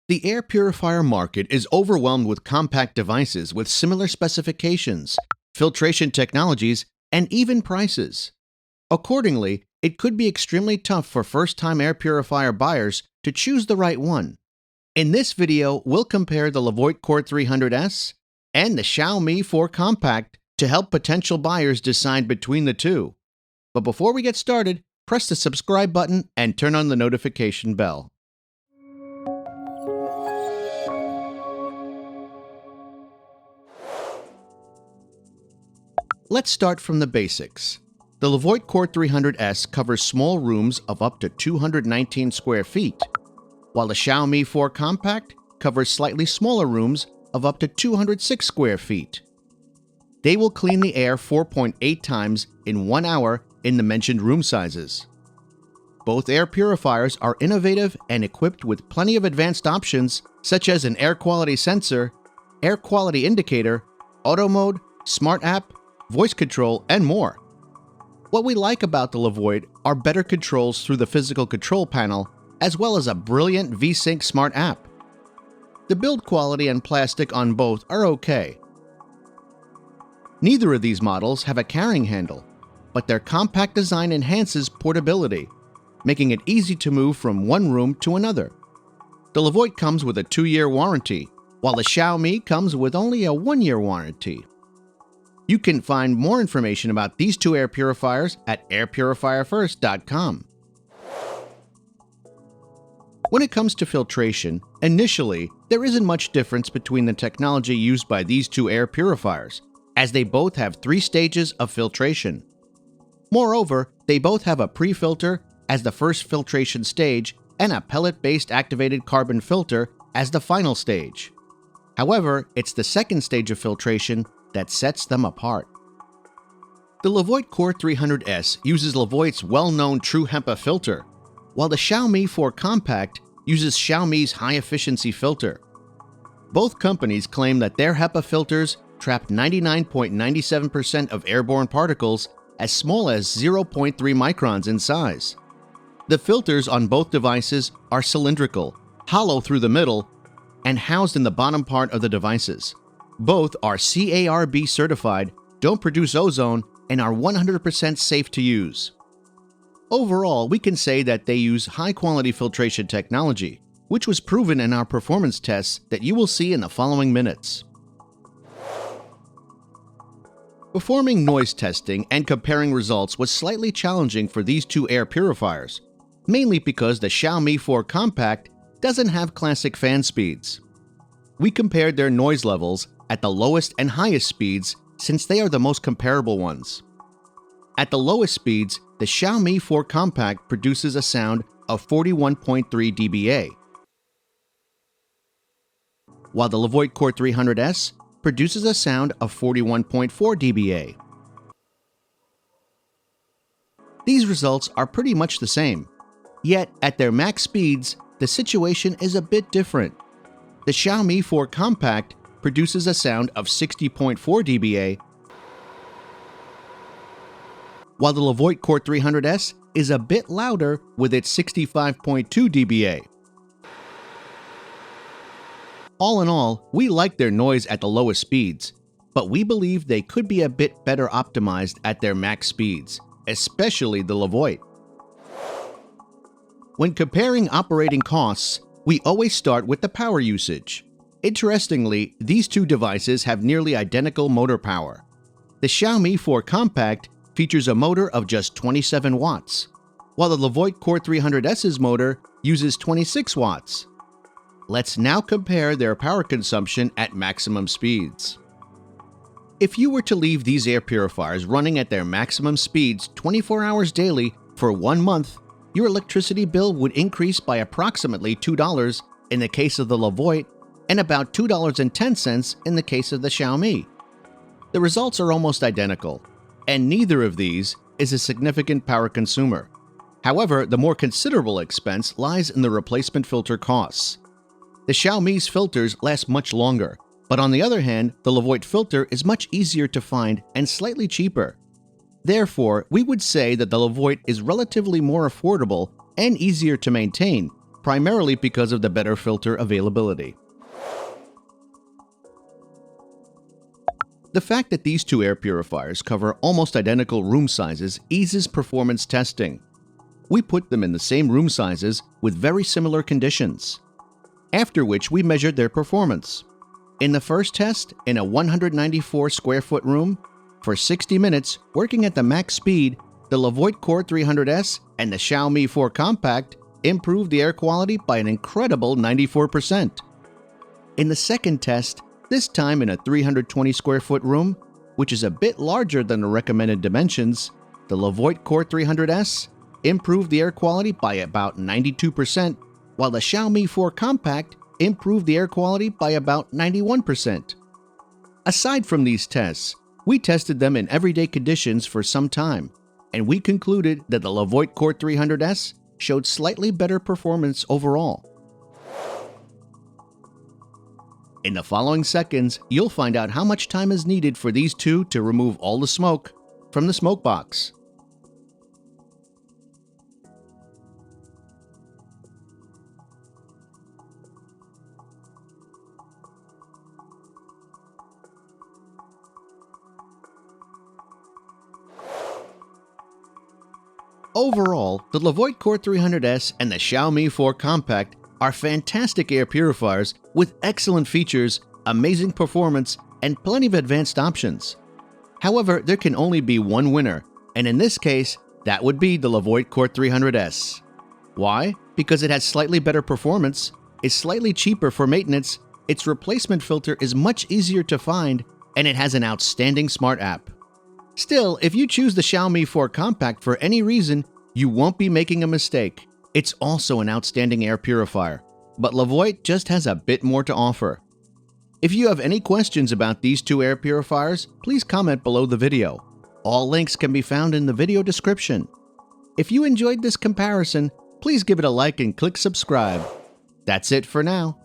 The air purifier market is overwhelmed with compact devices with similar specifications, filtration technologies, and even prices. Accordingly, it could be extremely tough for first-time air purifier buyers to choose the right one. In this video, we'll compare the Levoit Core 300S and the Xiaomi 4 Compact to help potential buyers decide between the two. But before we get started, press the subscribe button and turn on the notification bell. Let's start from the basics. The Levoit Core 300S covers small rooms of up to 219 square feet, while the Xiaomi 4 Compact covers slightly smaller rooms of up to 206 square feet. They will clean the air 4.8 times in 1 hour in the mentioned room sizes. Both air purifiers are innovative and equipped with plenty of advanced options such as an air quality sensor, air quality indicator, auto mode, smart app, voice control, and more. What we like about the Levoit are better controls through the physical control panel, as well as a brilliant V-Sync smart app. The build quality and plastic on both are okay. Neither of these models have a carrying handle, but their compact design enhances portability, making it easy to move from one room to another. The Levoit comes with a 2-year warranty, while the Xiaomi comes with only a 1-year warranty. You can find more information about these two air purifiers at airpurifierfirst.com. When it comes to filtration, initially, there isn't much difference between the technology used by these two air purifiers, as they both have 3 stages of filtration. Moreover, they both have a pre-filter as the first filtration stage and a pellet-based activated carbon filter as the final stage. However, it's the second stage of filtration that sets them apart. The Levoit Core 300S uses Levoit's well-known True HEPA filter, while the Xiaomi 4 Compact uses Xiaomi's high-efficiency filter. Both companies claim that their HEPA filters trap 99.97% of airborne particles as small as 0.3 microns in size. The filters on both devices are cylindrical, hollow through the middle, and housed in the bottom part of the devices. Both are CARB certified, don't produce ozone, and are 100% safe to use. Overall, we can say that they use high-quality filtration technology, which was proven in our performance tests that you will see in the following minutes. Performing noise testing and comparing results was slightly challenging for these two air purifiers, mainly because the Xiaomi 4 Compact doesn't have classic fan speeds. We compared their noise levels at the lowest and highest speeds since they are the most comparable ones. At the lowest speeds, the Xiaomi 4 Compact produces a sound of 41.3 dBA, while the Levoit Core 300S produces a sound of 41.4 dBA. These results are pretty much the same, yet at their max speeds, the situation is a bit different. The Xiaomi 4 Compact produces a sound of 60.4 dBA, while the Levoit Core 300S is a bit louder with its 65.2 dBA. All in all, we like their noise at the lowest speeds, but we believe they could be a bit better optimized at their max speeds, especially the Levoit. When comparing operating costs, we always start with the power usage. Interestingly, these two devices have nearly identical motor power. The Xiaomi 4 Compact features a motor of just 27 watts, while the Levoit Core 300S's motor uses 26 watts. Let's now compare their power consumption at maximum speeds. If you were to leave these air purifiers running at their maximum speeds 24 hours daily for 1 month, your electricity bill would increase by approximately $2 in the case of the Levoit and about $2.10 in the case of the Xiaomi. The results are almost identical, and neither of these is a significant power consumer. However, the more considerable expense lies in the replacement filter costs. The Xiaomi's filters last much longer, but on the other hand, the Levoit filter is much easier to find and slightly cheaper. Therefore, we would say that the Levoit is relatively more affordable and easier to maintain, primarily because of the better filter availability. The fact that these two air purifiers cover almost identical room sizes eases performance testing. We put them in the same room sizes with very similar conditions, after which we measured their performance. In the first test, in a 194 square foot room, for 60 minutes working at the max speed, the Levoit Core 300S and the Xiaomi 4 Compact improved the air quality by an incredible 94%. In the second test, this time in a 320 square foot room, which is a bit larger than the recommended dimensions, the Levoit Core 300S improved the air quality by about 92%, while the Xiaomi 4 Compact improved the air quality by about 91%. Aside from these tests, we tested them in everyday conditions for some time, and we concluded that the Levoit Core 300S showed slightly better performance overall. In the following seconds, you'll find out how much time is needed for these two to remove all the smoke from the smoke box. Overall, the Levoit Core 300S and the Xiaomi 4 Compact are fantastic air purifiers with excellent features, amazing performance, and plenty of advanced options. However, there can only be one winner, and in this case, that would be the Levoit Core 300S. Why? Because it has slightly better performance, is slightly cheaper for maintenance, its replacement filter is much easier to find, and it has an outstanding smart app. Still, if you choose the Xiaomi 4 Compact for any reason, you won't be making a mistake. It's also an outstanding air purifier, but Levoit just has a bit more to offer. If you have any questions about these two air purifiers, please comment below the video. All links can be found in the video description. If you enjoyed this comparison, please give it a like and click subscribe. That's it for now.